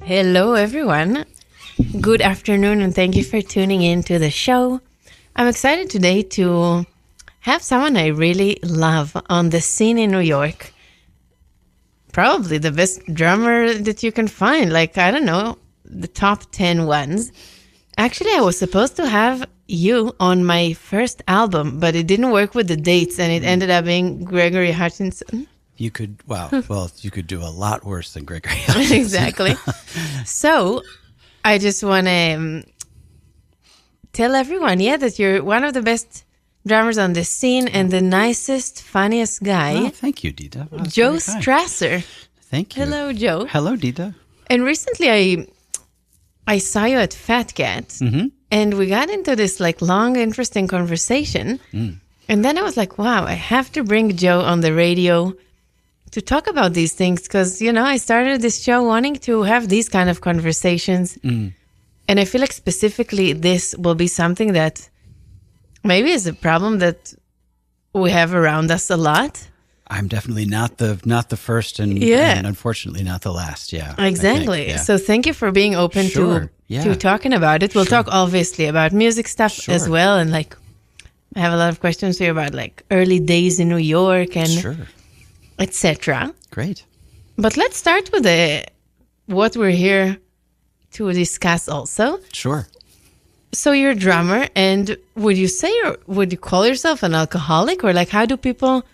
Hello, everyone. Good afternoon, and thank you for tuning in to the show. I'm excited today to have someone I really love on the scene in New York. Probably the best drummer that you can find. Like, I don't know, the top 10 ones. Actually, I was supposed to have you on my first album, but it didn't work with the dates, and it ended up being Gregory Hutchinson. You could, you could do a lot worse than Gregory Hutchinson. Exactly. So, I just want to tell everyone, that you're one of the best drummers on the scene and the nicest, funniest guy. Oh, thank you, Dida. Joe Strasser. Thank you. Hello, Joe. Hello, Dida. And recently I saw you at Fat Cat, and we got into this like long, interesting conversation. And then I was like, wow, I have to bring Joe on the radio to talk about these things because, I started this show wanting to have these kind of conversations. And I feel like specifically this will be something that maybe is a problem that we have around us a lot. I'm definitely not the first and unfortunately not the last. Yeah, exactly. So thank you for being open to talking about it. We'll talk obviously about music stuff as well. And like, I have a lot of questions here about like early days in New York and etc. Great. But let's start with what we're here to discuss also. Sure. So you're a drummer, and would you would you call yourself an alcoholic, or like how do people?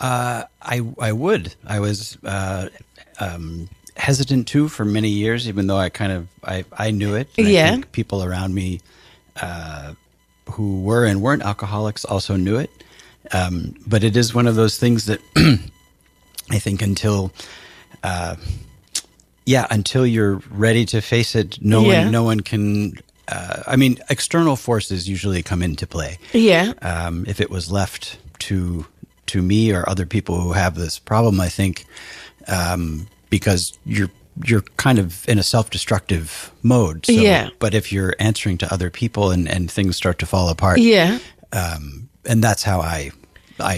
I would. I was hesitant too for many years, even though I knew it. And I think people around me who were and weren't alcoholics also knew it. But it is one of those things that I think until you're ready to face it, no one can. External forces usually come into play. Yeah. If it was left to me or other people who have this problem, I think, because you're kind of in a self-destructive mode. So, but if you're answering to other people and things start to fall apart, and that's how I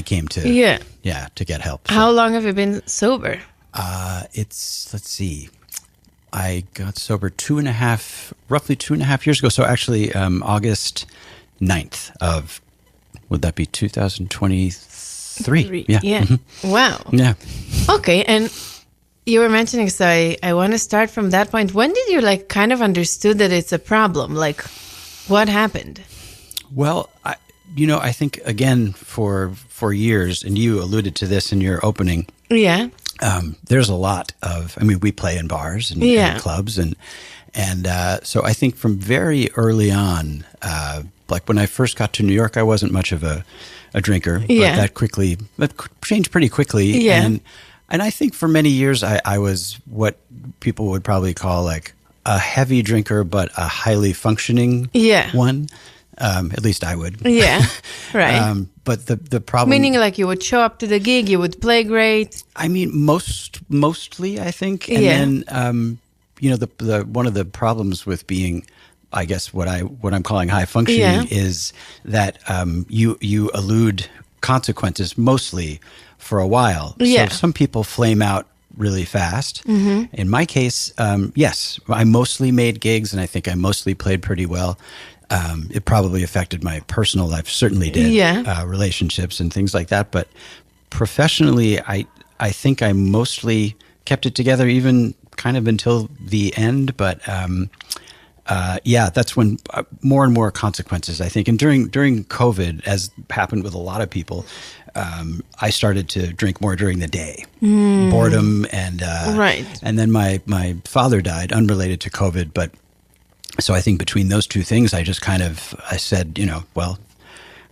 came to to get help. So, how long have you been sober? Let's see. I got sober roughly 2.5 years ago. So actually, August 9th of, would that be 2023? Yeah. Mm-hmm. Wow. Yeah. Okay. And you were mentioning, so I want to start from that point. When did you like kind of understood that it's a problem? Like what happened? Well, I think again for years, and you alluded to this in your opening. Yeah. There's a lot of, we play in bars and clubs and so I think from very early on, like when I first got to New York, I wasn't much of a drinker, but that changed pretty quickly. Yeah. And I think for many years, I was what people would probably call like a heavy drinker, but a highly functioning one. At least I would. Yeah, right. But the problem... Meaning like you would show up to the gig, you would play great? Mostly, I think. And then, the one of the problems with being, I guess, what I'm calling high functioning is that you elude consequences mostly for a while. So some people flame out really fast. Mm-hmm. In my case, yes, I mostly made gigs, and I think I mostly played pretty well. It probably affected my personal life, certainly did, relationships and things like that. But professionally, I think I mostly kept it together, even kind of until the end. But that's when more and more consequences, I think. And during COVID, as happened with a lot of people, I started to drink more during the day. Boredom and and then my father died, unrelated to COVID, but. So I think between those two things, I said,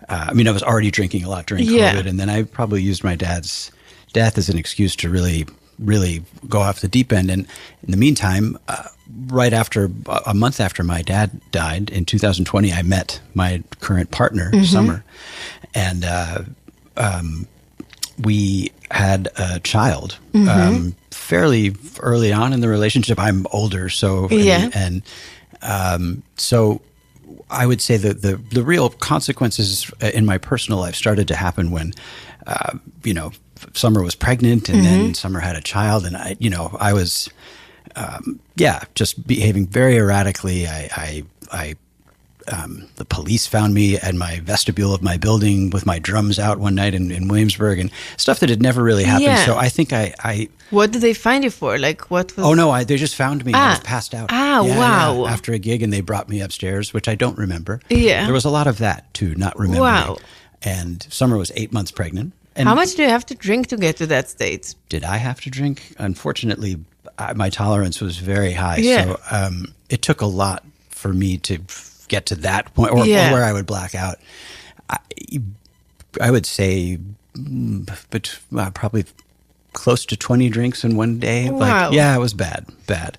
I was already drinking a lot during COVID, and then I probably used my dad's death as an excuse to really, really go off the deep end. And in the meantime, right after a month after my dad died in 2020, I met my current partner, Summer, and we had a child fairly early on in the relationship. I'm older, so so I would say that the real consequences in my personal life started to happen when, Summer was pregnant, and then Summer had a child, and I was, just behaving very erratically. The police found me at my vestibule of my building with my drums out one night in Williamsburg, and stuff that had never really happened. Yeah. So I think I. What did they find you for? Like, what was... Oh, no, they just found me. I was passed out. Wow. Yeah, after a gig, and they brought me upstairs, which I don't remember. Yeah. There was a lot of that, too, not remembering. Wow. And Summer was 8 months pregnant. And how much do you have to drink to get to that state? did I have to drink? Unfortunately, my tolerance was very high. Yeah. So it took a lot for me to get to that point, or where I would black out. I would say probably close to 20 drinks in one day. Wow. It was bad.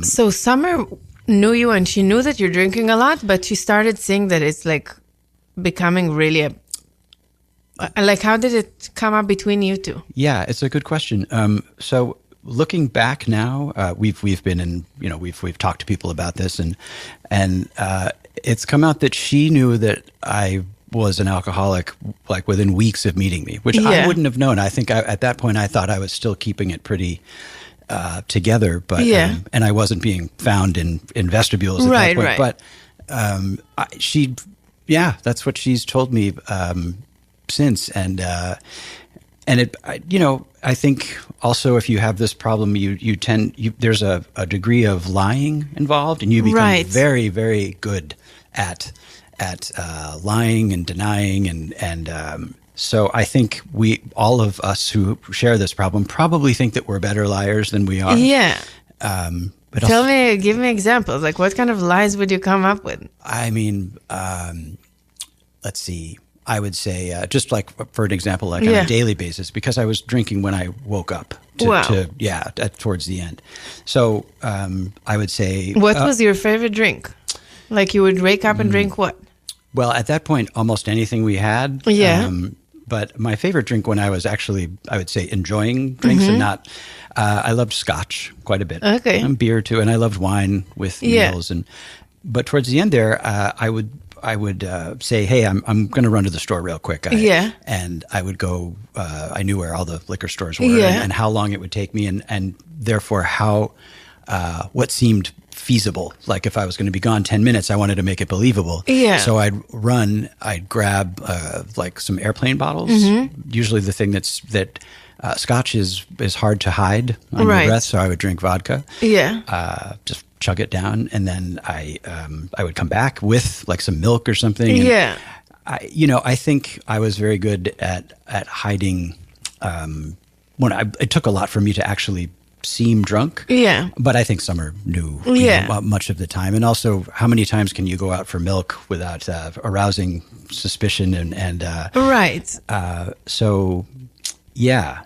So Summer knew you, and she knew that you're drinking a lot, but she started seeing that it's like becoming really like, how did it come up between you two? Yeah, it's a good question. So looking back now, we've been in, we've talked to people about this, and it's come out that she knew that I was an alcoholic like within weeks of meeting me, which I wouldn't have known. I think at that point I thought I was still keeping it pretty together, but and I wasn't being found in vestibules at that point. Right. But that's what she's told me since, and it, I think also if you have this problem, there's a degree of lying involved, and you become very, very good at lying and denying, and so I think all of us who share this problem probably think that we're better liars than we are. Yeah. But give me examples. Like, what kind of lies would you come up with? I mean, let's see. I would say, just like for an example, like on a daily basis, because I was drinking when I woke up. Towards the end. So I would say, what was your favorite drink? Like, you would wake up and drink what? Well, at that point, almost anything we had. Yeah. But my favorite drink when I was actually, I would say, enjoying drinks and not, I loved scotch quite a bit. Okay. And beer too, and I loved wine with meals. But towards the end there, I would say, hey, I'm going to run to the store real quick. And I would go, I knew where all the liquor stores were and how long it would take me, and therefore what seemed feasible. Like if I was going to be gone 10 minutes, I wanted to make it believable. Yeah. So I'd grab like some airplane bottles. Usually the thing that scotch is hard to hide on your breath, so I would drink vodka. Yeah. Just chug it down, and then I would come back with like some milk or something. I think I was very good at hiding. It took a lot for me to actually seem drunk. Yeah. But I think Summer knew much of the time, and also how many times can you go out for milk without arousing suspicion and so yeah.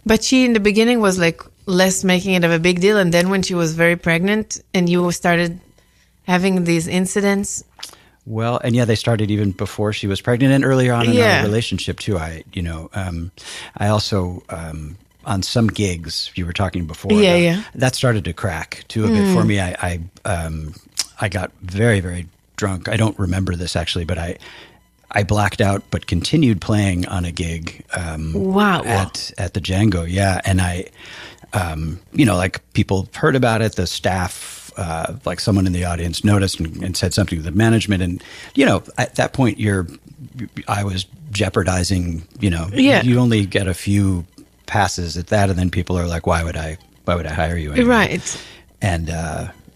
But she in the beginning was like less making it of a big deal, and then when she was very pregnant and you started having these incidents. Well, and they started even before she was pregnant and earlier on in our relationship too. I also on some gigs you were talking before. That started to crack too a bit for me. I got very, very drunk. I don't remember this actually, but I blacked out, but continued playing on a gig. At the Django, and I, like people heard about it. The staff, like someone in the audience noticed and said something to the management, and at that point I was jeopardizing. You only get a few passes at that, and then people are like, why would I hire you anyway? Right. And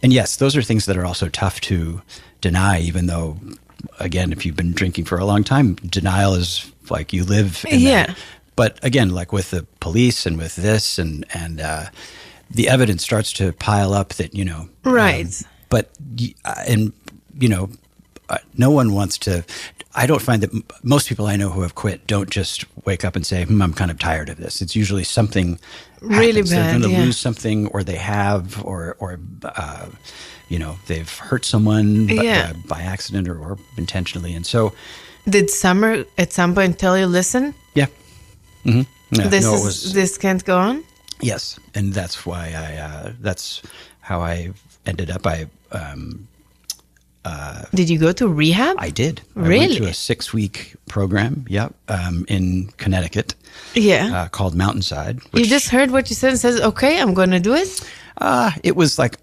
yes, those are things that are also tough to deny, even though, again, if you've been drinking for a long time, denial is like you live in that. But again, like with the police and with this and the evidence starts to pile up that, no one wants to. I don't find that most people I know who have quit don't just wake up and say, I'm kind of tired of this. It's usually something really bad. They're going to lose something, or they have, or they've hurt someone by accident or intentionally. And so, did Summer at some point tell you, listen? Yeah. Mm-hmm. Yeah. This can't go on? Yes. And that's why that's how I ended up. Did you go to rehab? I did. Really? I went to a 6-week program, in Connecticut. Yeah. Called Mountainside. You just heard what you said and says, okay, I'm going to do it? It was like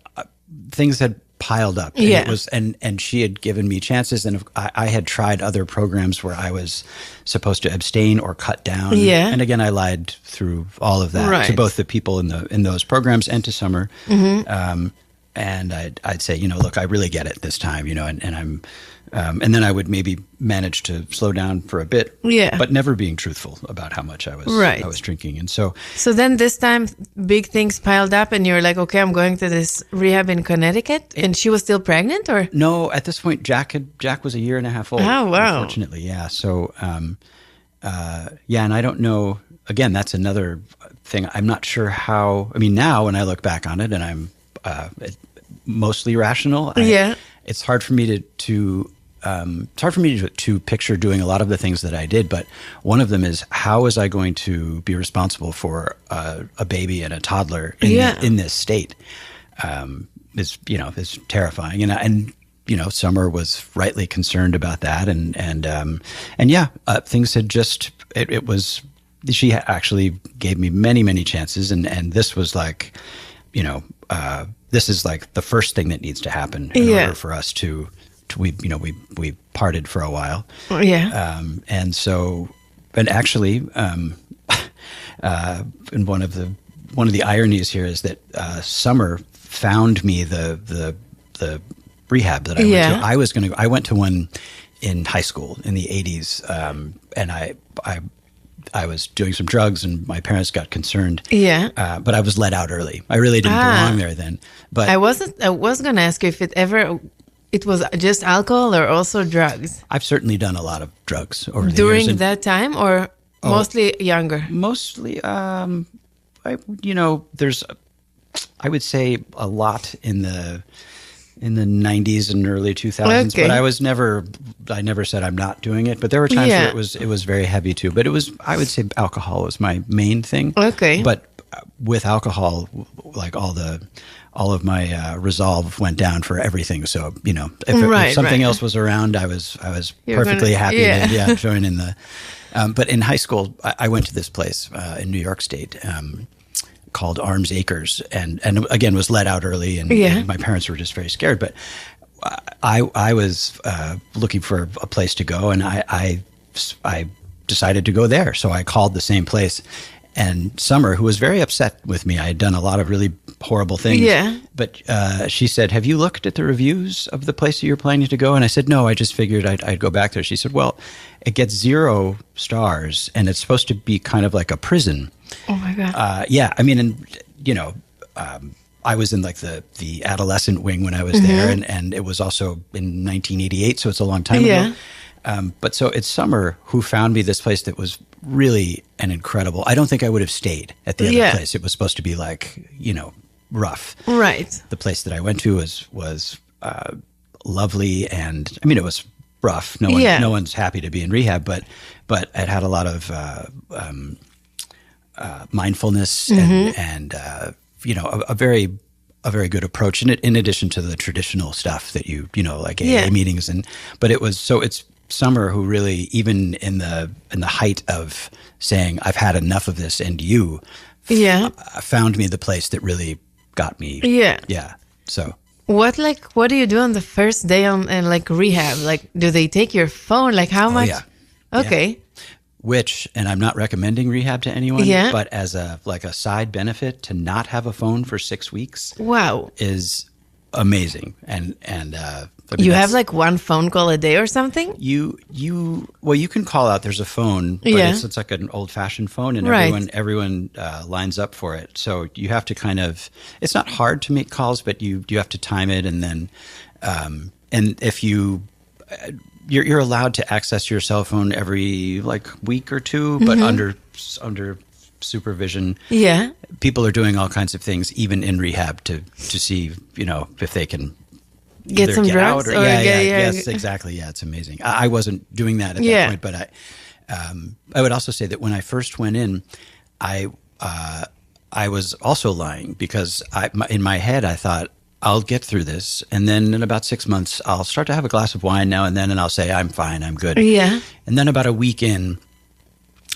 things had piled up. And it was, and she had given me chances, and I had tried other programs where I was supposed to abstain or cut down. Yeah. And again, I lied through all of that to both the people in those programs and to Summer. Mm-hmm. And I'd say, look, I really get it this time, and I'm, and then I would maybe manage to slow down for a bit, but never being truthful about how much I was drinking. And so then this time big things piled up and you're like, okay, I'm going to this rehab in Connecticut. And she was still pregnant, or? No, at this point, Jack was a year and a half old. Oh, wow. Unfortunately. Yeah. So, and I don't know, again, that's another thing. I'm not sure how, now when I look back on it and I'm, mostly rational. It's hard for me to picture doing a lot of the things that I did, but one of them is, how was I going to be responsible for a baby and a toddler in this state? Is terrifying, and Summer was rightly concerned about that, and things had just it was. She actually gave me many chances, and this was like, this is like the first thing that needs to happen in order for us to we parted for a while. And so, and actually, and one of the ironies here is that Summer found me the rehab that I went to. I went to one in high school in the 80s, and I was doing some drugs, and my parents got concerned. But I was let out early. I really didn't belong there then. But I was going to ask you if it was just alcohol or also drugs. I've certainly done a lot of drugs over the years. During that time, or mostly younger? Mostly, there's, I would say, a lot in the 90s and early 2000s, but I never said I'm not doing it, but there were times where it was very heavy too, but I would say alcohol was my main thing. But with alcohol, like all of my resolve went down for everything. So, if something else was around, I was perfectly happy to join in the, but in high school, I went to this place in New York State, called Arms Acres, and again was let out early, and my parents were just very scared. But I was looking for a place to go, and I decided to go there. So I called the same place, and Summer, who was very upset with me, I had done a lot of really horrible things. But she said, "Have you looked at the reviews of the place that you're planning to go?" And I said, "No, I just figured I'd go back there." She said, "Well, it gets 0 stars, and it's supposed to be kind of like a prison." Oh my God. I was in like the adolescent wing when I was there, and it was also in 1988, so it's a long time ago. But so it's Summer who found me this place that was really an incredible. I don't think I would have stayed at the other place. It was supposed to be like, rough. Right. The place that I went to was lovely, and it was rough. No one's happy to be in rehab, but it had a lot of mindfulness and a very good approach in it, in addition to the traditional stuff that like AA meetings, but it's Summer who really, even in the height of saying I've had enough of this, and you found me the place that really got me. So what do you do on the first day on rehab? Like, do they take your phone? Like, how much? Okay. Which, and I'm not recommending rehab to anyone, but as a side benefit, to not have a phone for 6 weeks, is amazing. And you have like one phone call a day or something? You can call out. There's a phone, but it's like an old fashioned phone, and everyone lines up for it. So you have to it's not hard to make calls, but you have to time it, and then and if you're allowed to access your cell phone every week or two, but under supervision. People are doing all kinds of things, even in rehab, to see if they can get some drugs. Yes, exactly. Yeah, it's amazing. I wasn't doing that at that point, but I would also say that when I first went in, I was also lying, because in my head I thought I'll get through this. And then in about 6 months, I'll start to have a glass of wine now and then, and I'll say, I'm fine, I'm good. Yeah. And then about a week in,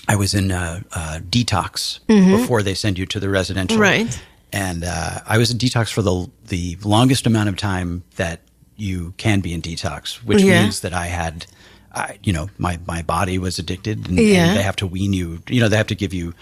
I was in detox before they send you to the residential. Right. And I was in detox for the longest amount of time that you can be in detox, which means that I had, my body was addicted, and they have to wean you. They have to give you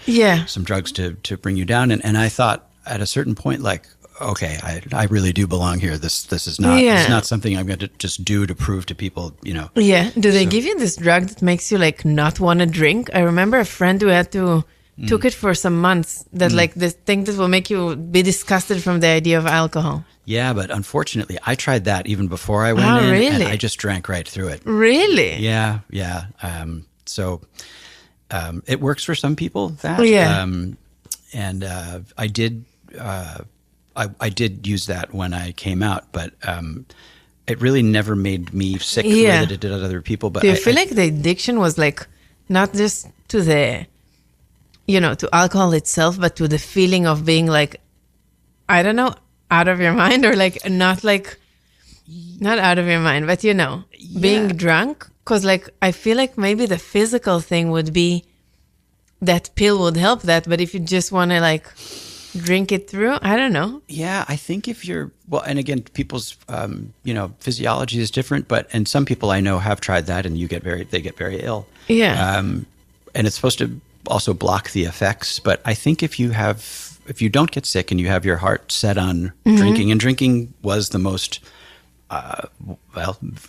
some drugs to bring you down. And I thought at a certain point, like, okay, I really do belong here. This is not it's not something I'm going to just do to prove to people, Yeah. Do they give you this drug that makes you like not want to drink? I remember a friend who had to took it for some months. That like this thing that will make you be disgusted from the idea of alcohol. Yeah, but unfortunately, I tried that even before I went in, really? and I just drank right through it. Really? Yeah. So it works for some people. That and I did. I did use that when I came out, but it really never made me sick the way that it did other people. But do you feel like the addiction was like not just to the, to alcohol itself, but to the feeling of being like, I don't know, out of your mind, or like not out of your mind, but being drunk? Because like I feel like maybe the physical thing would be that pill would help that, but if you just want to like drink it through, I don't know. Yeah, I think if you're and again, people's physiology is different, and some people I know have tried that, and they get very ill. Yeah, and it's supposed to also block the effects. But I think if you don't get sick and you have your heart set on drinking, and drinking was the most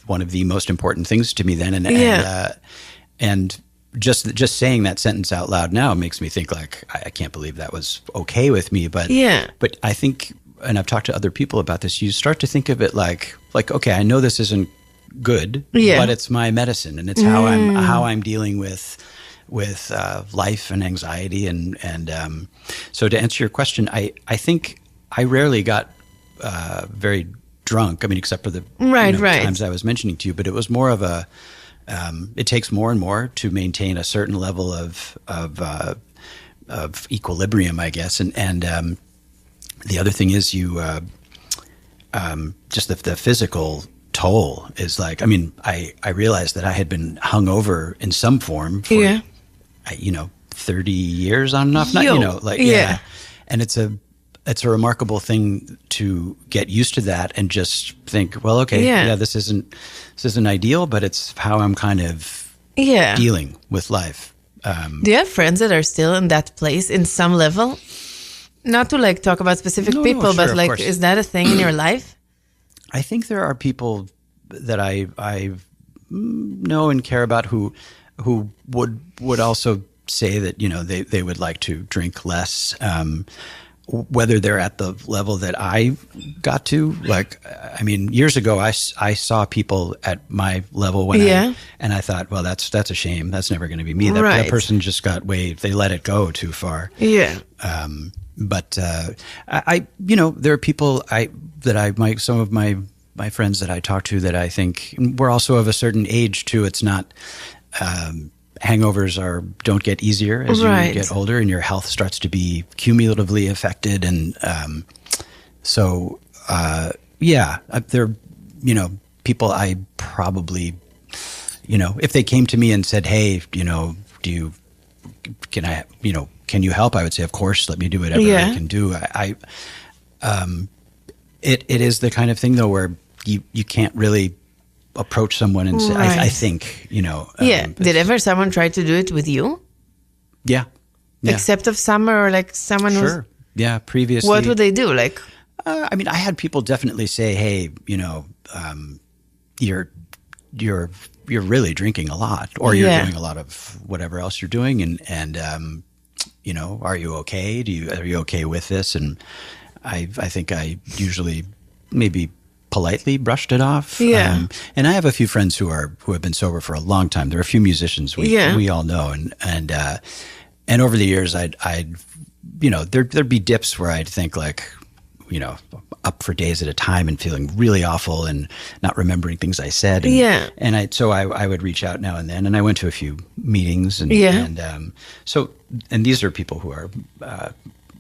one of the most important things to me then, and just saying that sentence out loud now makes me think like, I can't believe that was okay with me. But I think, and I've talked to other people about this, you start to think of it like, okay, I know this isn't good, but it's my medicine, and it's how I'm dealing with life and anxiety. And so to answer your question, I think I rarely got very drunk. I mean, except for the times I was mentioning to you, but it was more of a, it takes more and more to maintain a certain level of equilibrium, I guess. And the other thing is just the physical toll is like, I mean, I realized that I had been hungover in some form for, 30 years on and off. And it's a remarkable thing to get used to that and just think, well, okay, this isn't ideal, but it's how I'm kind of dealing with life. Do you have friends that are still in that place in some level? Not to like talk about specific people, but like, is that a thing in your life? I think there are people that I know and care about who would also say that, they would like to drink less. Whether they're at the level that I got to, like, I mean, years ago, I saw people at my level when I thought, well, that's a shame. That's never going to be me. That person just they let it go too far. Yeah. But there are people some of my friends that I talk to that I think we're also of a certain age too. It's not, hangovers don't get easier as you get older, and your health starts to be cumulatively affected. And there are people I probably, if they came to me and said, hey, can you help? I would say, of course, let me do whatever I can do. It is the kind of thing though where you can't really approach someone and say, I think, did ever someone try to do it with you? Yeah. Except of summer, or like someone Sure. Yeah. Previously. What would they do? Like, I mean, I had people definitely say, hey, you're really drinking a lot, or you're doing a lot of whatever else you're doing. And are you okay? Are you okay with this? And I think I usually maybe politely brushed it off. Yeah. And I have a few friends who have been sober for a long time. There are a few musicians we all know, and over the years there'd be dips where I'd think like, up for days at a time and feeling really awful and not remembering things I said. And I would reach out now and then, and I went to a few meetings and these are people who are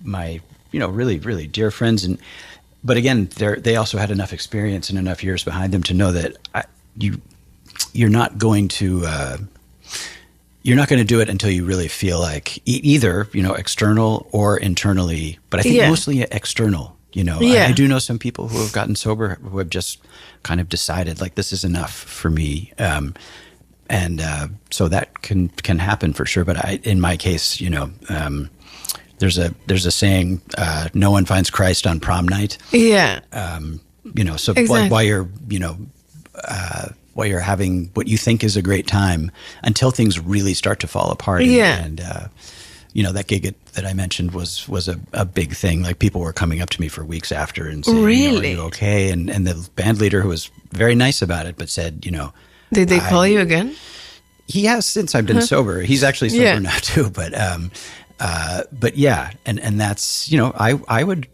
my really, really dear friends, but again, they also had enough experience and enough years behind them to know that you're not going to do it until you really feel like either, external or internally, but I think mostly external, I do know some people who have gotten sober who have just kind of decided like, this is enough for me. So that can happen for sure. But in my case, there's a saying, no one finds Christ on prom night. Yeah. So exactly. while you're having what you think is a great time until things really start to fall apart. And that gig that I mentioned was a big thing. Like people were coming up to me for weeks after and saying, really? Are you okay? And the band leader, who was very nice about it, but said, Did they call you again? He has since I've been sober. He's actually sober now too. But yeah. And that's, I would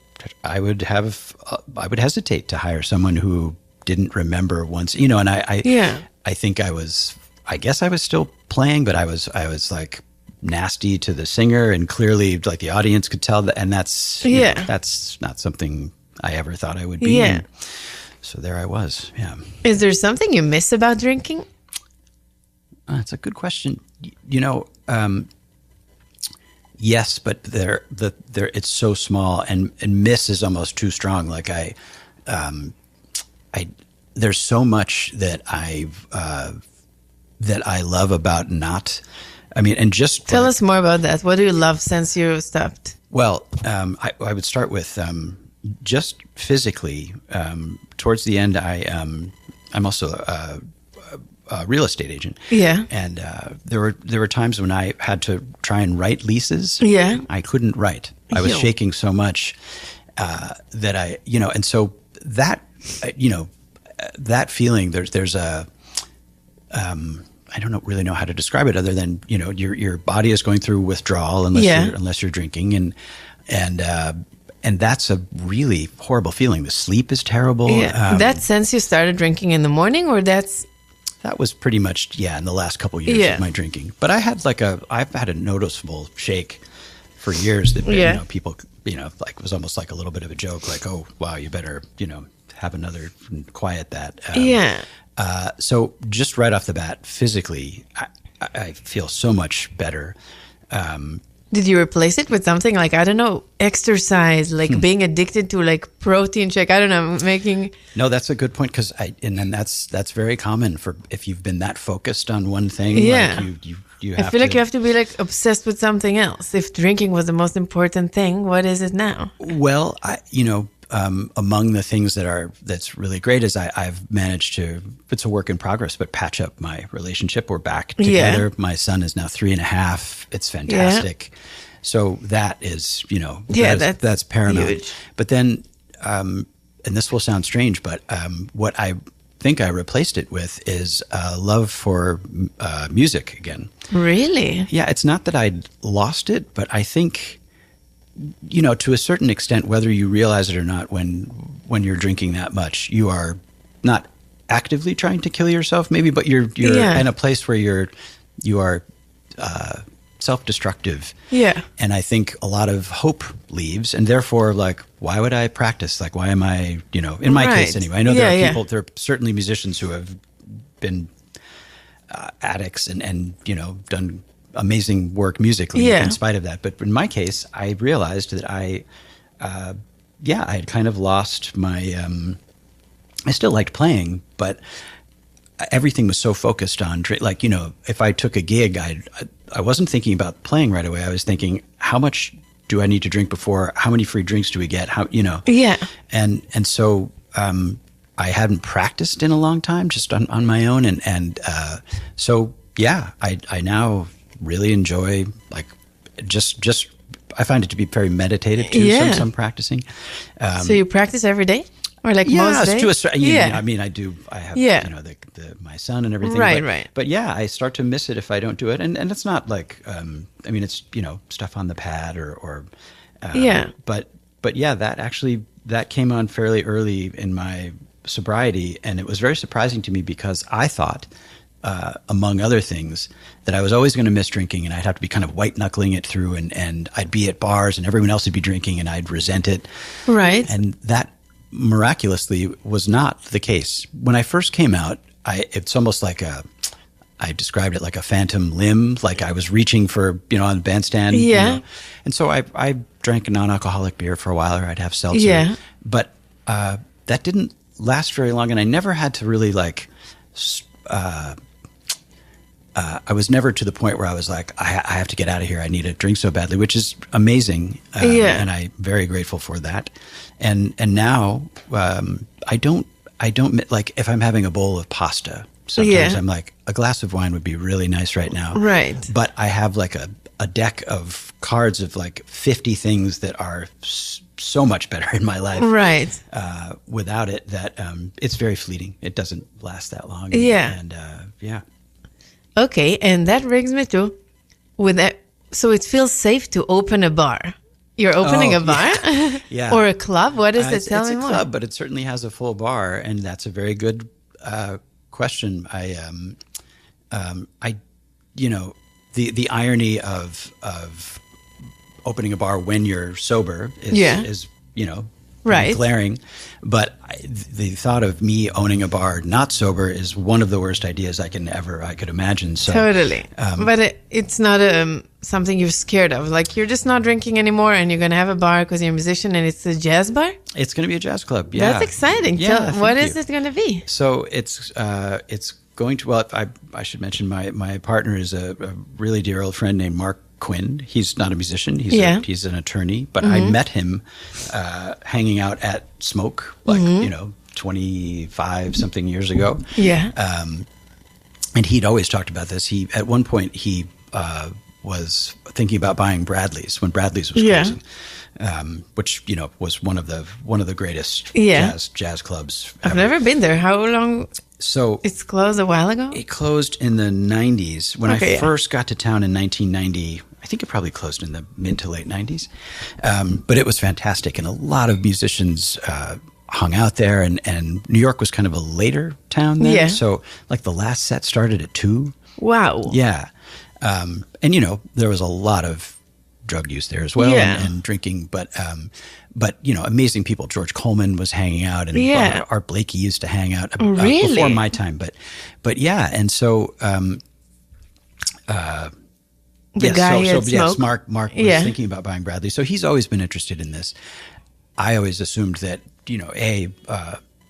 hesitate to hire someone who didn't remember once, and I think I guess I was still playing, but I was like nasty to the singer, and clearly like the audience could tell that, and that's not something I ever thought I would be. Yeah. So there I was. Yeah. Is there something you miss about drinking? That's a good question. Yes, but there it's so small, and miss is almost too strong. Like there's so much that I love about not. I mean, and just tell us more about that. What do you love since you stopped? Well, I would start with just physically. Towards the end, I'm also a real estate agent. Yeah, and there were times when I had to try and write leases. Yeah, I couldn't write. I was shaking so much that and so that that feeling. There's a I don't really know how to describe it other than your body is going through withdrawal unless you're drinking, and that's a really horrible feeling. The sleep is terrible. Yeah. That since you started drinking in the morning, or that was pretty much in the last couple of years of my drinking. But I've had a noticeable shake for years that people like it was almost like a little bit of a joke, like, oh wow, you better have another and quiet that. So just right off the bat, physically, I feel so much better. Did you replace it with something like, I don't know, exercise, like being addicted to like protein shake? I don't know, making. No, that's a good point, because that's very common for if you've been that focused on one thing. Yeah, like you have I feel like you have to be like obsessed with something else. If drinking was the most important thing, what is it now? Well, among the things that's really great is I've managed to, it's a work in progress, but patch up my relationship. We're back together. Yeah. My son is now 3.5. It's fantastic. Yeah. So that is, that's paramount. Huge. But then, and this will sound strange, but what I think I replaced it with is love for music again. Really? Yeah. It's not that I'd lost it, but I think, to a certain extent, whether you realize it or not, when you're drinking that much, you are not actively trying to kill yourself, maybe, but you're in a place where you are self-destructive. Yeah. And I think a lot of hope leaves, and therefore, like, why would I practice? Like, why am I, in my case anyway, I know there are people, there are certainly musicians who have been addicts and done amazing work musically in spite of that. But in my case, I realized that I had kind of lost my, I still liked playing, but everything was so focused on, like, if I took a gig, I wasn't thinking about playing right away. I was thinking, how much do I need to drink before? How many free drinks do we get? Yeah. And so, I hadn't practiced in a long time, just on my own. So I now really enjoy, like, just I find it to be very meditative too. Some practicing. So you practice every day, or like most days? I mean, I do. I have my son and everything. Right. But I start to miss it if I don't do it, and it's not like I mean, it's stuff on the pad or But that came on fairly early in my sobriety, and it was very surprising to me, because I thought, among other things, that I was always going to miss drinking, and I'd have to be kind of white knuckling it through, and I'd be at bars and everyone else would be drinking and I'd resent it. Right. And that miraculously was not the case. When I first came out, it's almost like I described it like a phantom limb, like I was reaching for, on the bandstand. Yeah. And so I drank a non-alcoholic beer for a while, or I'd have seltzer. Yeah. But that didn't last very long, and I never had to really I was never to the point where I was like, I have to get out of here. I need a drink so badly, which is amazing. And I'm very grateful for that. And now I don't like if I'm having a bowl of pasta. Sometimes I'm like, a glass of wine would be really nice right now. Right. But I have like a deck of cards of like 50 things that are so much better in my life. Right. Without it, that it's very fleeting. It doesn't last that long. And yeah. Okay, and that brings me to with that. So it feels safe to open a bar. You're opening a bar, yeah, or a club. What is it? Tell me more. It's a club, but it certainly has a full bar, and that's a very good question. The irony of opening a bar when you're sober is right, glaring. But the thought of me owning a bar not sober is one of the worst ideas I could imagine. So totally, but it's not something you're scared of. Like you're just not drinking anymore, and you're going to have a bar because you're a musician, and it's a jazz bar. It's going to be a jazz club. Yeah, that's exciting. Yeah, what is it going to be? So it's going to. Well, I should mention my partner is a really dear old friend named Mark Quinn. He's not a musician. He's an attorney, but I met him hanging out at Smoke 25 something years ago. Yeah. And he'd always talked about this. At one point he was thinking about buying Bradley's when Bradley's was closing. Which was one of the greatest jazz clubs ever. I've never been there. How long? So it's closed a while ago? It closed in the 90s. When I first got to town in 1990, I think it probably closed in the mid to late 90s. But it was fantastic, and a lot of musicians hung out there, and New York was kind of a later town then. Yeah. So like the last set started at 2. Wow. Yeah. And there was a lot of drug use there as well, and drinking, but amazing people. George Coleman was hanging out, and Art Blakey used to hang out before my time, but yeah, and so Mark was thinking about buying Bradley, so he's always been interested in this. I always assumed that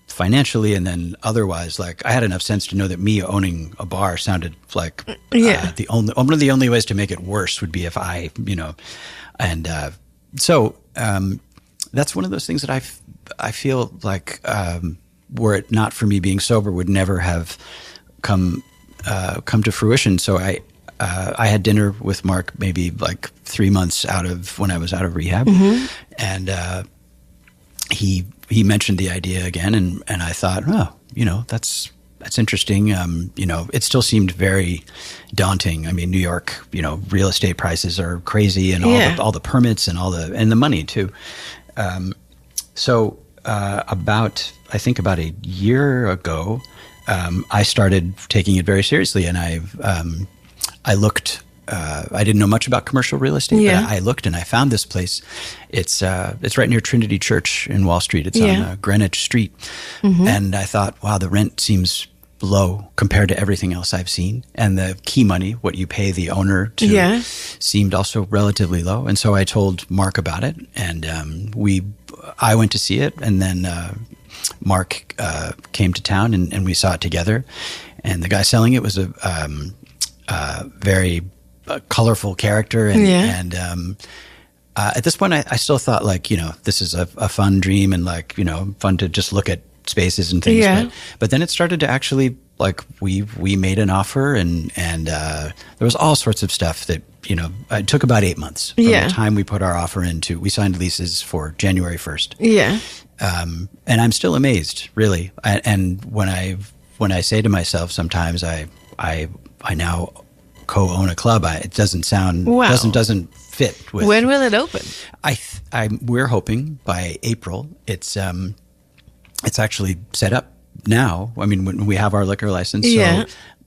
financially and then otherwise, like I had enough sense to know that me owning a bar sounded like one of the only ways to make it worse would be if I so that's one of those things that I feel like were it not for me being sober would never have come to fruition. So I had dinner with Mark maybe like 3 months when I was out of rehab, and he mentioned the idea again, and I thought, that's interesting. It still seemed very daunting. I mean, New York, real estate prices are crazy, and all the permits and and the money too. So about a year ago, I started taking it very seriously, and I looked. I didn't know much about commercial real estate, but I looked and I found this place. It's right near Trinity Church in Wall Street. It's on Greenwich Street. And I thought, wow, the rent seems low compared to everything else I've seen. And the key money, what you pay the owner to, seemed also relatively low. And so I told Mark about it, and I went to see it. And then Mark came to town, and we saw it together. And the guy selling it was a very colorful character, and at this point I still thought this is a fun dream, and fun to just look at spaces and things, but then it started to actually we made an offer, and there was all sorts of stuff that it took about 8 months from the time we put our offer into we signed leases for January 1st. And I'm still amazed, really, and when I say to myself sometimes I now co-own a club, it doesn't sound doesn't fit with. When will it open? We're hoping by April. It's actually set up now. I mean, when we have our liquor license,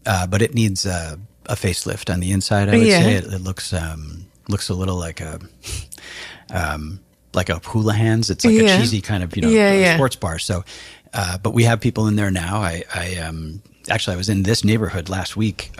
but it needs a facelift on the inside. I would say it looks a little like like a Hula Hands. It's like a cheesy kind of, sports bar. So, but we have people in there now. Actually, I was in this neighborhood last week,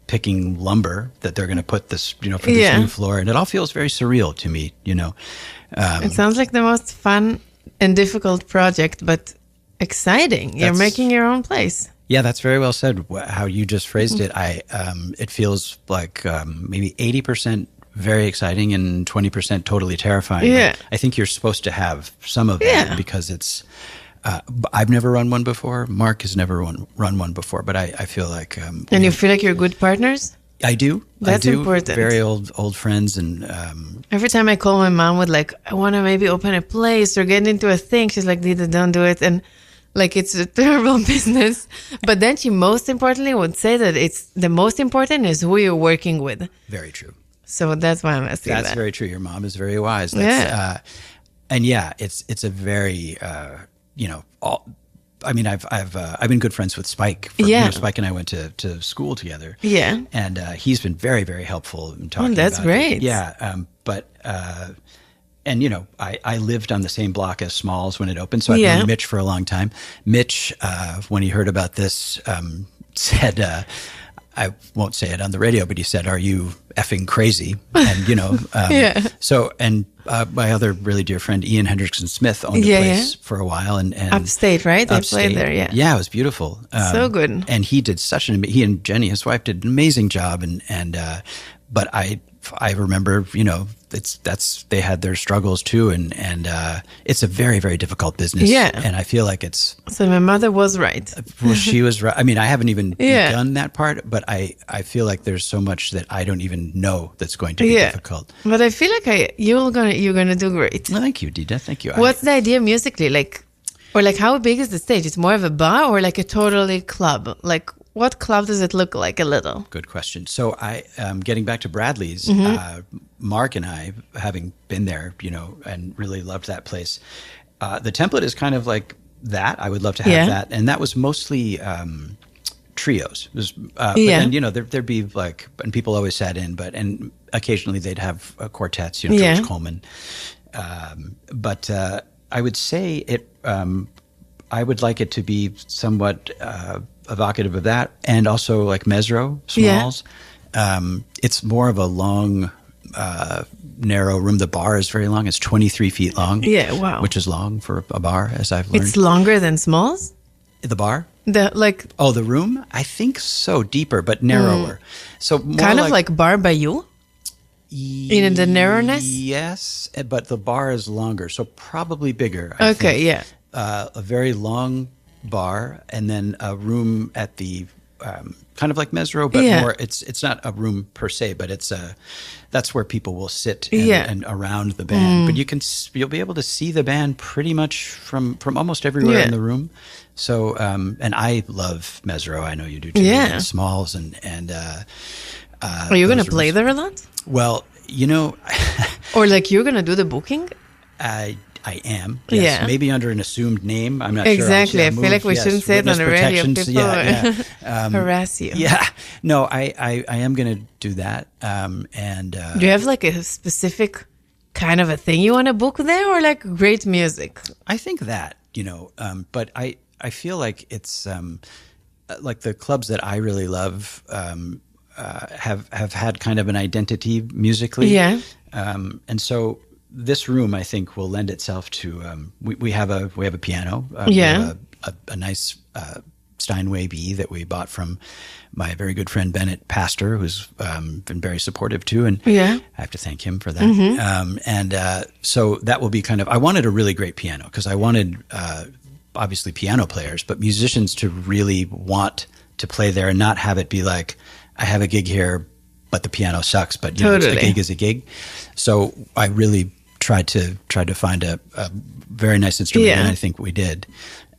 picking lumber that they're going to put this, for this new floor. And it all feels very surreal to me, It sounds like the most fun and difficult project, but exciting. You're making your own place. Yeah, that's very well said. How you just phrased it. It feels like maybe 80% very exciting and 20% totally terrifying. Yeah. I think you're supposed to have some of that because it's. I've never run one before. Mark has never run one before, but I feel like. And you feel like you're good partners? I do. That's important. Very old friends, and every time I call my mom with like, I want to maybe open a place or get into a thing, she's like, Dida, don't do it, and like it's a terrible business. But then she most importantly would say that it's the most important is who you're working with. Very true. So that's why I'm asking. That's very true. Your mom is very wise. And it's a very I've been good friends with Spike. Spike and I went to school together. Yeah. And he's been very, very helpful in talking that's about great. it. Yeah. I lived on the same block as Smalls when it opened, so I've known Mitch for a long time. Mitch, when he heard about this, said, I won't say it on the radio, but he said, "Are you effing crazy?" And So, and my other really dear friend Ian Hendrickson Smith owned the place for a while, and upstate, right? I played there. Yeah, it was beautiful. So good. And he did he and Jenny, his wife, did an amazing job. But I remember, they had their struggles too, and it's a very, very difficult business. Yeah. And I feel like it's. So my mother was right. Well, she was right. I mean, I haven't even begun that part, but I feel like there's so much that I don't even know that's going to be difficult. But I feel like you're gonna do great. Well, thank you, Dida. Thank you. What's the idea musically, or how big is the stage? It's more of a bar or like a totally club, like. What club does it look like a little? Good question. So getting back to Bradley's, Mark and I, having been there, and really loved that place. The template is kind of like that. I would love to have that. And that was mostly trios. It was, but then, there'd be like, and people always sat in, and occasionally they'd have quartets, George Coleman. But I would say it, I would like it to be somewhat evocative of that, and also like Mesro, Smalls. It's more of a long, narrow room. The bar is very long. It's 23 feet long. Yeah, wow. Which is long for a bar, as I've learned. It's longer than Smalls? The bar? The room? I think so, deeper, but narrower. So more kind of like Bar Bayou? In the narrowness? Yes, but the bar is longer, so probably bigger. I think. A very long bar, and then a room at the kind of like Mesro, but more. It's not a room per se, but that's where people will sit and around the band. But you'll be able to see the band pretty much from almost everywhere in the room. So and I love Mesro. I know you do too. And Smalls and are you going to play there a lot? Well, or like you're going to do the booking? I am. Yes. Maybe under an assumed name. I'm not sure. Exactly. I feel like we shouldn't say it on the radio. People harass you. Yeah. No, I am going to do that. Do you have like a specific kind of a thing you want to book there, or like great music? I think that, but I feel like it's like the clubs that I really love have had kind of an identity musically. Yeah. And so this room, I think, will lend itself to. We have a piano. We have a nice Steinway B that we bought from my very good friend Bennett Pastor, who's been very supportive too, and I have to thank him for that. So that will be kind of. I wanted a really great piano because I wanted obviously piano players, but musicians to really want to play there and not have it be like I have a gig here, but the piano sucks. But a gig is a gig. So I really tried to find a very nice instrument, and I think we did.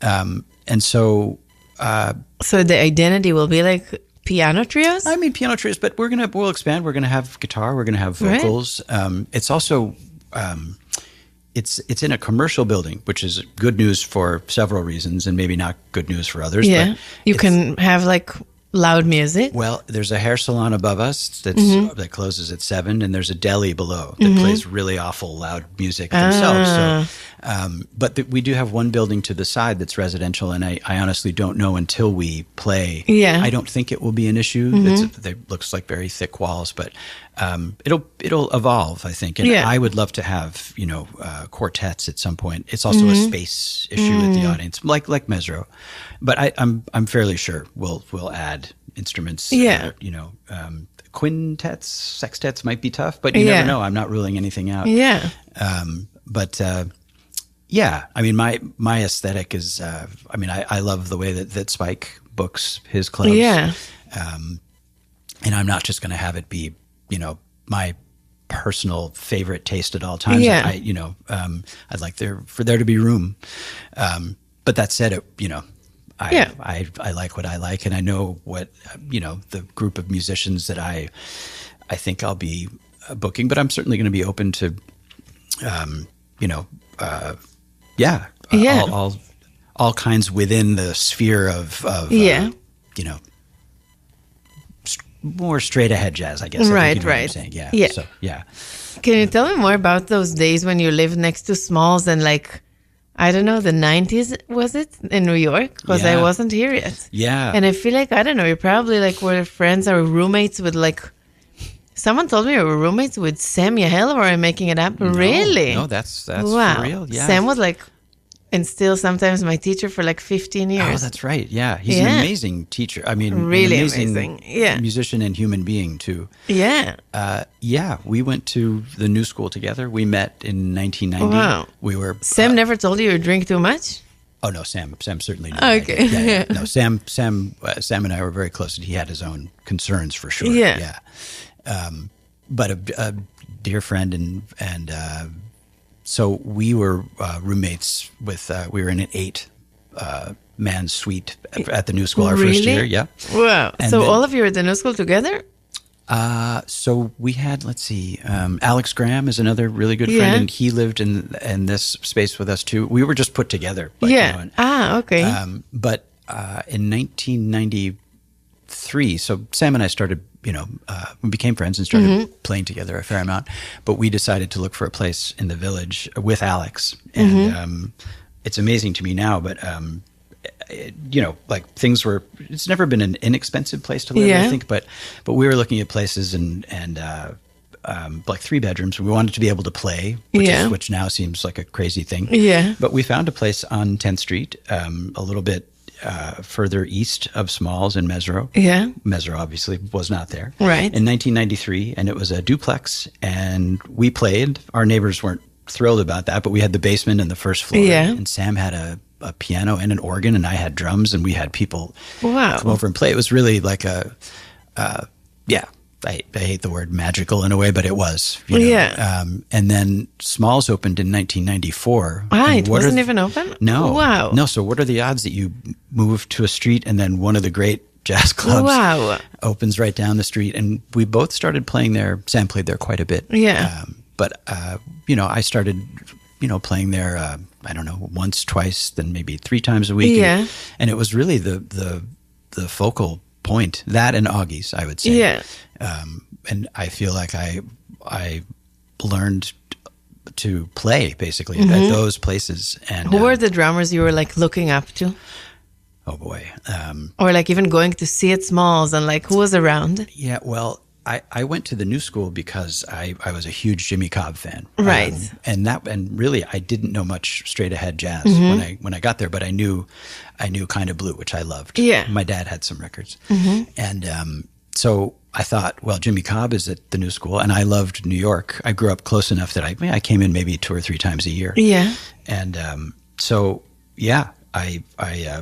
And so the identity will be like piano trios? I mean piano trios, but we'll expand. We're gonna have guitar, we're gonna have vocals. Right. It's also it's in a commercial building, which is good news for several reasons and maybe not good news for others. Yeah. But you can have like loud music? Well, there's a hair salon above us that closes at 7, and there's a deli below that plays really awful loud music themselves. So, but we do have one building to the side that's residential, and I honestly don't know until we play. Yeah. I don't think it will be an issue. It looks like very thick walls, but it'll evolve, I think. And I would love to have quartets at some point. It's also a space issue with the audience, like Mesro. But I'm fairly sure we'll add instruments. Yeah. Quintets, sextets might be tough, but you never know. I'm not ruling anything out. Yeah. I mean, my aesthetic is. I love the way that Spike books his clubs. Yeah. And I'm not just going to have it be, my personal favorite taste at all times. Yeah. I'd like for there to be room. But that said, I like what I like, and I know what the group of musicians that I think I'll be booking. But I'm certainly going to be open to, all kinds within the sphere of more straight ahead jazz, I guess. Right, what I'm saying. Yeah. Yeah. So, yeah. Can you tell me more about those days when you lived next to Smalls and I don't know, the 90s, was it, in New York? Because I wasn't here yet. Yeah. And I feel like, I don't know, you probably were friends or roommates with someone told me you were roommates with Sam Yahel, or I'm making it up. No, really? No, that's wow. for real. Yeah. Sam was and still sometimes my teacher for 15 years. Oh, that's right. Yeah. He's an amazing teacher. I mean, really an amazing musician and human being too. Yeah. We went to the New School together. We met in 1990. Wow. We were. Sam never told you drink too much? Oh no, Sam certainly did. Okay. Yeah. No, Sam and I were very close, and he had his own concerns for sure. Yeah. But a dear friend and so we were roommates with. We were in an 8-man suite at the New School our first year. Yeah. Wow. And so then, all of you were at the New School together? So we had, let's see, Alex Graham is another really good friend, and he lived in this space with us too. We were just put together. Okay. But in 1993, so Sam and I started, we became friends and started playing together a fair amount. But we decided to look for a place in the Village with Alex, and it's amazing to me now, but. Things were. It's never been an inexpensive place to live, I think. But we were looking at places and 3 bedrooms. We wanted to be able to play, which now seems like a crazy thing. Yeah. But we found a place on 10th Street, a little bit further east of Smalls in Mesro. Yeah. Mesro obviously was not there. Right. In 1993, and it was a duplex, and we played. Our neighbors weren't thrilled about that, but we had the basement and the first floor. Yeah. And Sam had a piano and an organ, and I had drums, and we had people come over and play. It was really like I hate the word magical in a way, but it was. And then Smalls opened in 1994. It wasn't even open? No. Wow. No, so what are the odds that you move to a street and then one of the great jazz clubs opens right down the street? And we both started playing there. Sam played there quite a bit. Yeah. I started playing there, I don't know, once, twice, then maybe 3 times a week. Yeah. And it was really the focal point, that and Augie's, I would say. Yeah. And I feel like I learned to play, basically, at those places. And who were the drummers you were, looking up to? Oh, boy. Or, even going to see at Smalls, and, who was around? Yeah, well, I went to the New School because I was a huge Jimmy Cobb fan, right? And really I didn't know much straight ahead jazz when I got there, but I knew Kind of Blue, which I loved. Yeah, my dad had some records, and so I thought, well, Jimmy Cobb is at the New School, and I loved New York. I grew up close enough that I came in maybe 2 or 3 times a year. Yeah, and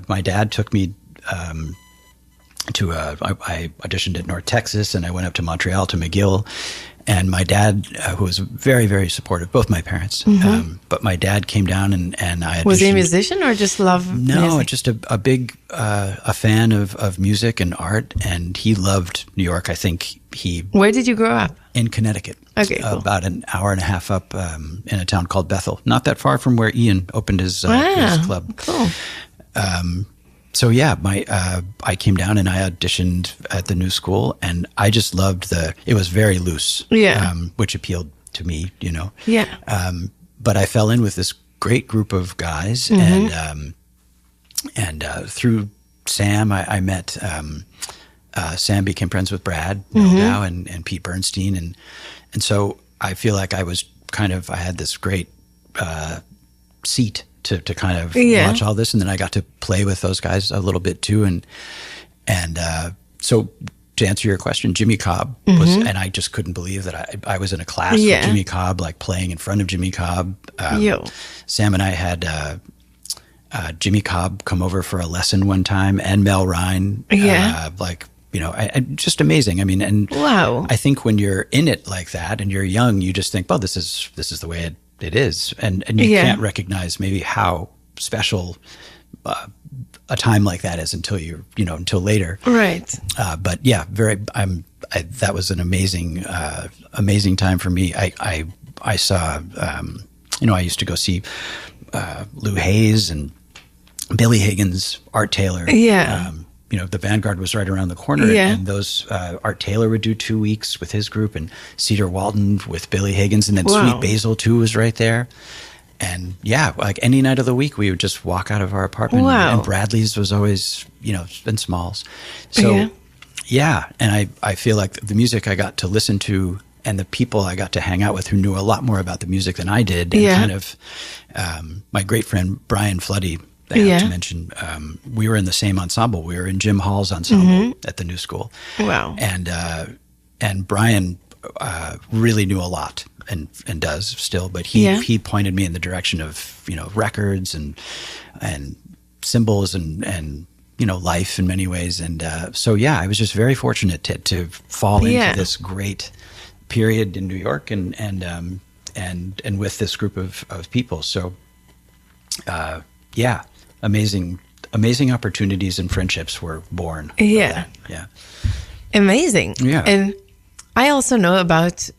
my dad took me. I auditioned at North Texas, and I went up to Montreal to McGill, and my dad, who was very, very supportive, both my parents, but my dad came down and I auditioned. Was he a musician or just love music? Just a big a fan of music and art, and he loved New York. I think he. Where did you grow up? In Connecticut. Okay, cool. About an hour and a half up in a town called Bethel, not that far from where Ian opened his club. Cool. So yeah, I came down and I auditioned at the new school, and I just loved it was very loose, which appealed to me, you know. Yeah. But I fell in with this great group of guys, and through Sam, I met. Sam became friends with Brad Meldau and Pete Bernstein, and so I feel like I had this great seat to kind of watch all this, and then I got to play with those guys a little bit too, and so to answer your question, Jimmy Cobb was, and I just couldn't believe that I was in a class with Jimmy Cobb, like playing in front of Jimmy Cobb. Sam and I had Jimmy Cobb come over for a lesson one time, and Mel Ryan, just amazing. I mean, and wow. I think when you're in it like that and you're young, you just think, well, this is the way it is. And you can't recognize maybe how special a time like that is until later. Right. But yeah, that was an amazing time for me. I saw, I used to go see Lou Hayes and Billy Higgins, Art Taylor. Yeah. The Vanguard was right around the corner, and those Art Taylor would do 2 weeks with his group, and Cedar Walton with Billy Higgins, and then Sweet Basil too was right there. And yeah, like any night of the week, we would just walk out of our apartment, and Bradley's was always, in Smalls. So and I feel like the music I got to listen to and the people I got to hang out with who knew a lot more about the music than I did, and kind of my great friend Brian Floody, I have to mention, we were in the same ensemble. We were in Jim Hall's ensemble at the new school. Wow. And Brian really knew a lot and does still, but he pointed me in the direction of, records and symbols and life in many ways. And so, I was just very fortunate to fall into this great period in New York and with this group of people. So, amazing opportunities and friendships were born. Yeah. Amazing. Yeah. And I also know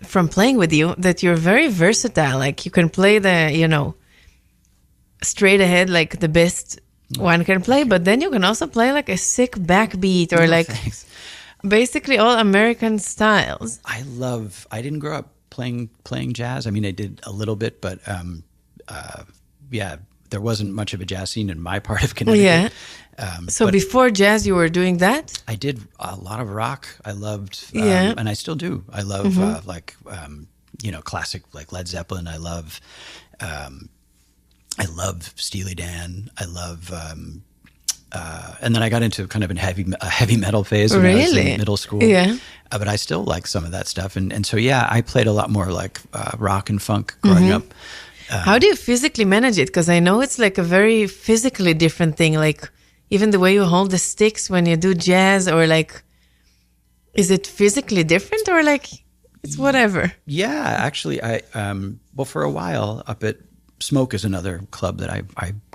from playing with you that you're very versatile. Like you can play the, straight ahead, like the best one can play, but then you can also play like a sick backbeat or basically all American styles. I didn't grow up playing jazz. I mean, I did a little bit, but there wasn't much of a jazz scene in my part of Connecticut. Yeah. So before jazz, you were doing that? I did a lot of rock. I loved, and I still do. I love classic like Led Zeppelin. I love Steely Dan. I love, and then I got into kind of a heavy metal phase when I was in middle school. Yeah. But I still like some of that stuff, and so I played a lot more like rock and funk growing up. How do you physically manage it? Because I know it's like a very physically different thing. Like even the way you hold the sticks when you do jazz, or like, is it physically different or like it's whatever? Yeah, actually, I for a while up at Smoke is another club that I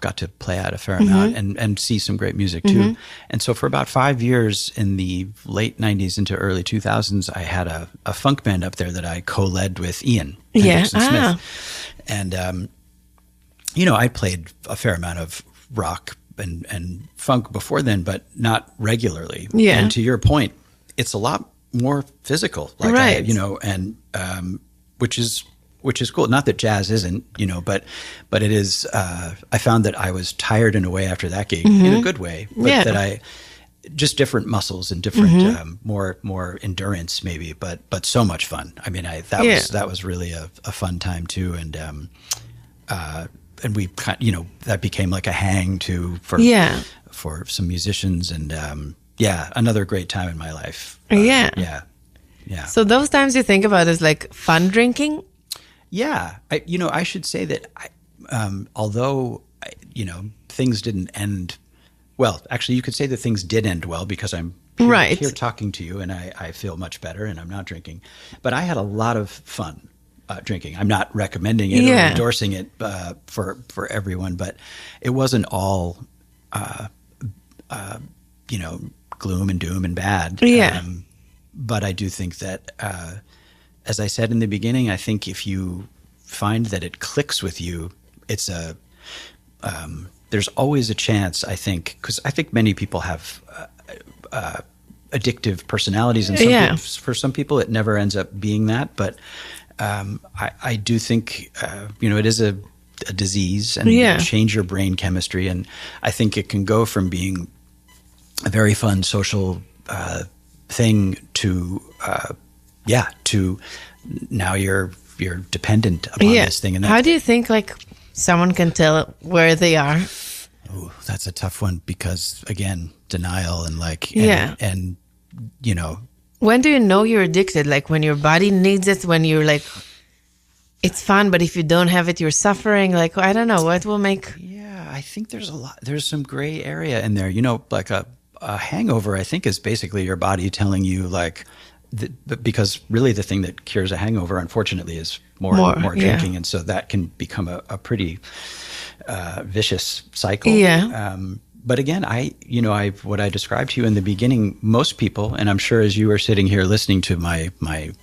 got to play at a fair amount and see some great music too. And so for about 5 years in the late 90s into early 2000s, I had a funk band up there that I co-led with Ian Hendrickson Smith. And, I played a fair amount of rock and funk before then, but not regularly. Yeah. And to your point, it's a lot more physical, like right. Which is cool. Not that jazz isn't, but it is. I found that I was tired in a way after that gig, in a good way, but that just different muscles and different more endurance maybe, but so much fun. I mean, that was really a fun time too, and we that became like a hang too for some musicians, and another great time in my life. Yeah. So those times you think about is like fun drinking. Yeah, I should say that although things didn't end well. Actually, you could say that things did end well because I'm here talking to you, and I feel much better, and I'm not drinking. But I had a lot of fun drinking. I'm not recommending it or endorsing it for everyone, but it wasn't all gloom and doom and bad. Yeah. But I do think that. As I said in the beginning, I think if you find that it clicks with you, it's there's always a chance, I think, because I think many people have addictive personalities, and for some people it never ends up being that. But I do think, it is a disease, and change your brain chemistry. And I think it can go from being a very fun social thing to now you're dependent upon this thing. And how do you think someone can tell where they are? Oh, that's a tough one, because again, denial and and when do you know you're addicted? Like when your body needs it, when you're like, it's fun, but if you don't have it, you're suffering. Like, I don't know what will make. Yeah, I think there's some gray area in there. Like a hangover, I think, is basically your body telling you because really the thing that cures a hangover, unfortunately, is more drinking. And so that can become a pretty vicious cycle. Yeah. But again, what I described to you in the beginning, most people, and I'm sure as you are sitting here listening to the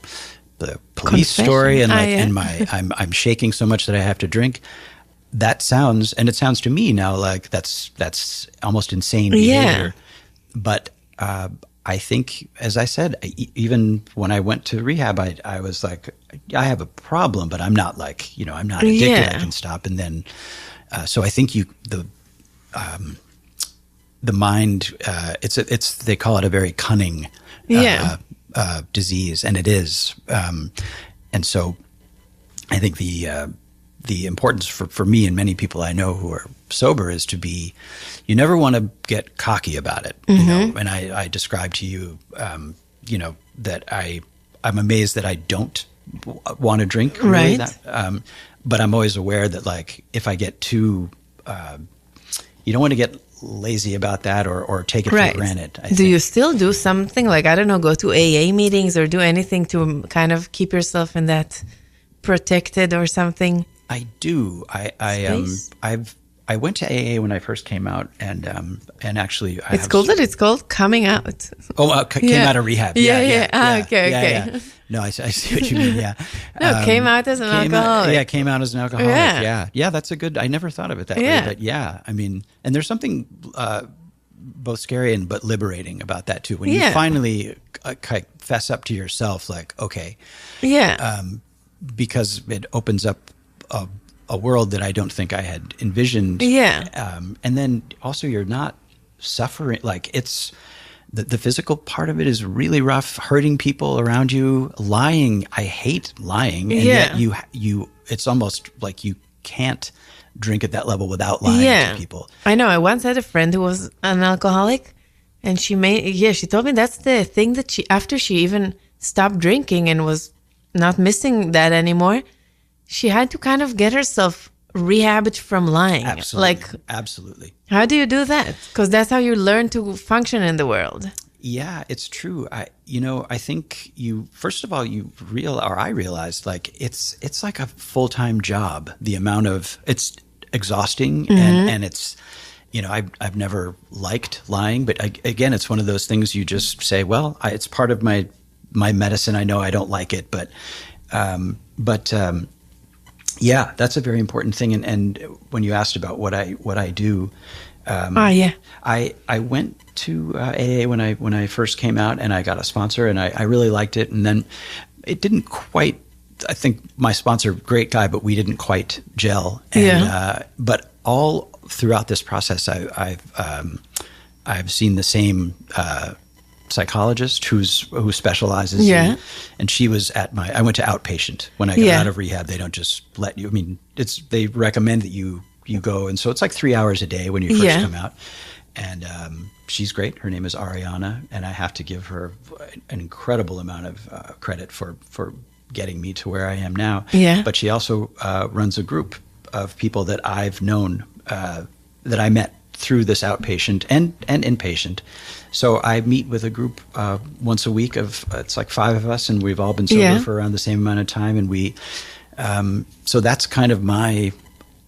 police story, and I'm shaking so much that I have to drink. It sounds to me now like that's almost insane behavior. Yeah. But I think, as I said, even when I went to rehab, I was like, I have a problem, but I'm not I'm not addicted. I can stop. And then, so I think the mind, they call it a very cunning disease, and it is. And so I think the importance for me and many people I know who are sober is you never want to get cocky about it, and I described to you, that I'm amazed that I don't want to drink. Really, right. But I'm always aware that if I get too, you don't want to get lazy about that or take it for granted. Do you still do something I don't know, go to AA meetings or do anything to kind of keep yourself in that protected or something? I do. I went to AA when I first came out, and actually it's called coming out. Oh, came out of rehab. Yeah. Okay. No, I see what you mean. Yeah. No, came out as an alcoholic. Came out as an alcoholic. Yeah. That's a good. I never thought of it that way, but I mean, and there's something both scary but liberating about that too. When you finally fess up to yourself, okay, because it opens up a world that I don't think I had envisioned. Yeah. And then also you're not suffering. It's the physical part of it is really rough, hurting people around you, lying. I hate lying. And yet you it's almost like you can't drink at that level without lying to people. I know. I once had a friend who was an alcoholic, and she told me that's the thing that after she even stopped drinking and was not missing that anymore, she had to kind of get herself rehabbed from lying. Absolutely. How do you do that? Because that's how you learn to function in the world. Yeah, it's true. I think first of all, I realized it's like a full-time job. The amount of, it's exhausting, and it's, I've never liked lying, but again, it's one of those things you just say, well, it's part of my medicine. I know I don't like it, but yeah, that's a very important thing. And when you asked about what I do, I went to AA when I first came out, and I got a sponsor, and I really liked it. And then it didn't quite. I think my sponsor, great guy, but we didn't quite gel. And, but all throughout this process, I've seen the same psychologist who specializes in, and she was I went to outpatient when I got out of rehab. They don't just let you, they recommend that you go, and so it's 3 hours a day when you first come out. And she's great. Her name is Ariana, and I have to give her an incredible amount of credit for getting me to where I am now. But she also runs a group of people that I've known, that I met through this outpatient and inpatient. So I meet with a group once a week it's 5 of us, and we've all been sober for around the same amount of time. And we, so that's kind of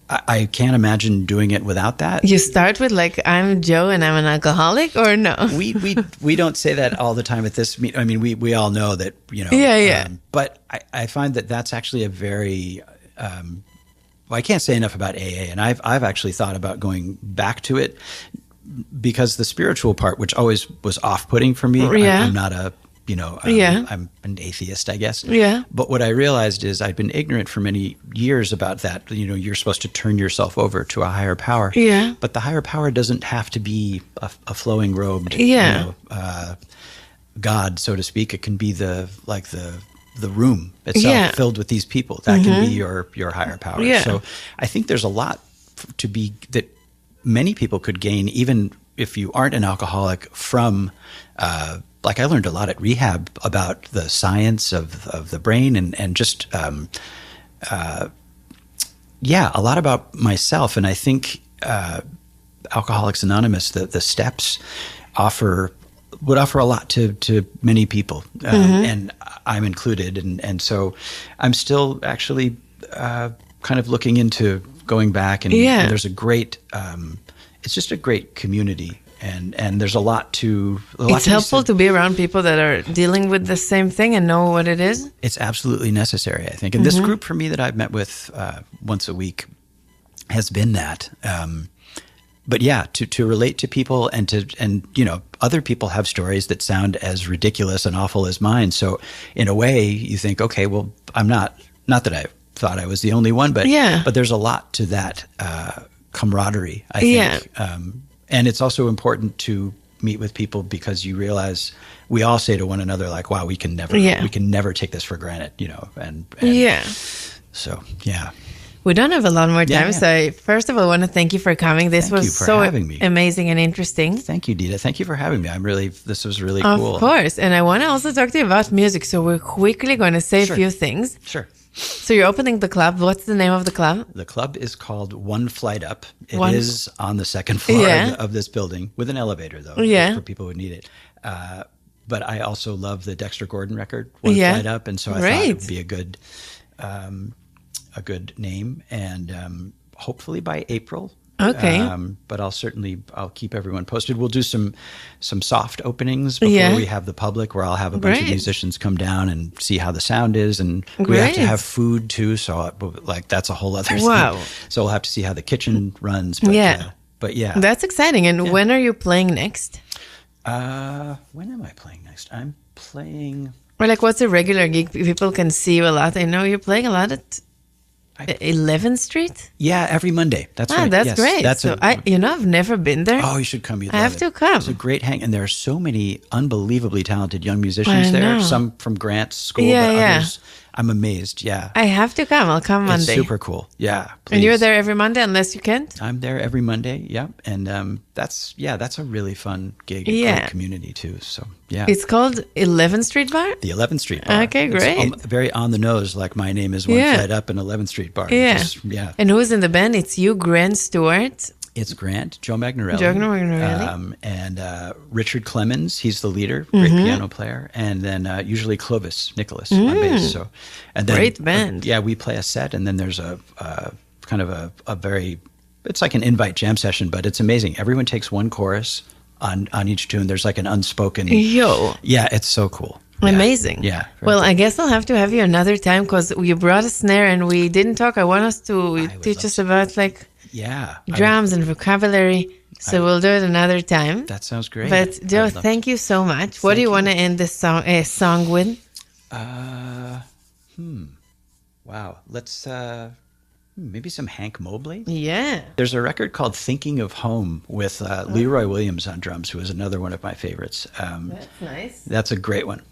I can't imagine doing it without that. You start with I'm Joe and I'm an alcoholic, or no? We don't say that all the time at this meet. We all know that, Yeah. But I find that that's actually a very I can't say enough about AA, and I've actually thought about going back to it because the spiritual part, which always was off-putting for me, I'm not a, I'm an atheist, I guess. Yeah. But what I realized is I'd been ignorant for many years about that. You're supposed to turn yourself over to a higher power. Yeah. But the higher power doesn't have to be a flowing robed, God, so to speak. It can be the room itself filled with these people. That can be your higher power. Yeah. So I think there's a lot that many people could gain, even if you aren't an alcoholic, from like I learned a lot at rehab about the science of the brain and just a lot about myself. And I think Alcoholics Anonymous, the steps would offer a lot to many people, and I'm included. And so I'm still actually kind of looking into going back. And there's a great, it's just a great community. And there's a lot to... It's helpful to be around people that are dealing with the same thing and know what it is. It's absolutely necessary, I think. And this group for me that I've met with once a week has been that. But yeah, to relate to people and other people have stories that sound as ridiculous and awful as mine. So in a way, you think, okay, well, I'm not that I thought I was the only one, but there's a lot to that camaraderie, I think. And it's also important to meet with people because you realize we all say to one another, like, wow, we can never take this for granted, So, yeah. We don't have a lot more time. So first of all, I want to thank you for coming. This was so amazing and interesting. Thank you, Dida. Thank you for having me. This was really cool. Of course. And I want to also talk to you about music. So we're quickly going to say a few things. Sure. So you're opening the club. What's the name of the club? The club is called One Flight Up. It is on the second floor of this building with an elevator, though, for people who need it. But I also love the Dexter Gordon record, One Flight Up, and so I thought it would be a good name. And hopefully by April. Okay. But I'll keep everyone posted. We'll do some soft openings before we have the public, where I'll have a bunch of musicians come down and see how the sound is, and we have to have food too. So that's a whole other thing. So we'll have to see how the kitchen runs. But that's exciting. And when are you playing next? When am I playing next? I'm playing. Or what's a regular gig? People can see you a lot. I know you're playing a lot at 11th Street? Yeah, every Monday. That's right. That's great. I've never been there. Oh, you should come. I have to come. It's a great hang. And there are so many unbelievably talented young musicians there. Some from Grant School, but others. I'm amazed. Yeah. I have to come. I'll come Monday. It's super cool. Yeah. Please. And you're there every Monday unless you can't? I'm there every Monday. Yeah. And that's a really fun gig. Great community too. So yeah. It's called 11th Street Bar? The 11th Street Bar. Okay, great. It's very on the nose, like my name is One Flight Up and 11th Street Bar. Yeah. And who's in the band? It's you, Grant Stewart. It's Grant, Joe Magnarelli. And Richard Clemens, he's the leader, great piano player. And then usually Clovis Nicholas on bass. So, and then, great band. We play a set, and then there's a kind of a very, it's like an invite jam session, but it's amazing. Everyone takes one chorus on each tune. There's like an unspoken. Yeah, it's so cool. Amazing. Yeah. Well, I guess I'll have to have you another time because you brought a snare and we didn't talk. I want us to teach us about drums and vocabulary. So we'll do it another time. That sounds great. But Joe, thank you so much. What do you want to end this song with? Wow. Let's maybe some Hank Mobley. Yeah. There's a record called Thinking of Home with Leroy Williams on drums, who is another one of my favorites. That's nice. That's a great one.